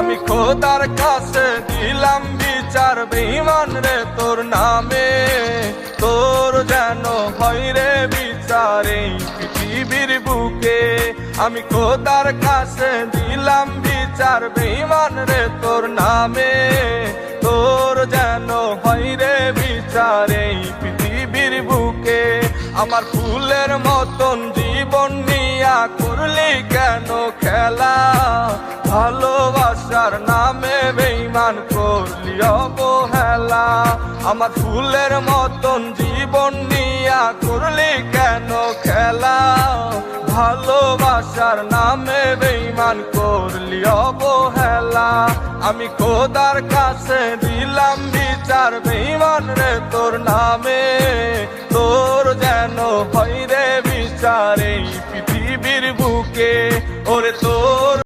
আমি খোদার কাছে দিলাম বিচার বেঈমান রে তোর নামে, তোর যেন হয় রে বিচার এই পৃথিবীর বুকে। আমি খোদার কাছে দিলাম বিচার বেঈমান রে তোর নামে, তোর যেন হয় রে বিচার এই পৃথিবীর বুকে। আমার ফুলের মতন জীবন নিয়া করলি কেন খেলা, ভালোবাসার নামে বেঈমান করলি অবহেলা। আমার ফুলের মতন জীবন নিয়া করলি কেন খেলা, ভালোবাসার নামে বেঈমান করলি অবহেলা। আমি খোদার কাছে দিলাম বিচার বেঈমান রে তোর নামে, তোর যেন হয় রে বিচার এই পৃথিবীর বুকে। ওরে তোর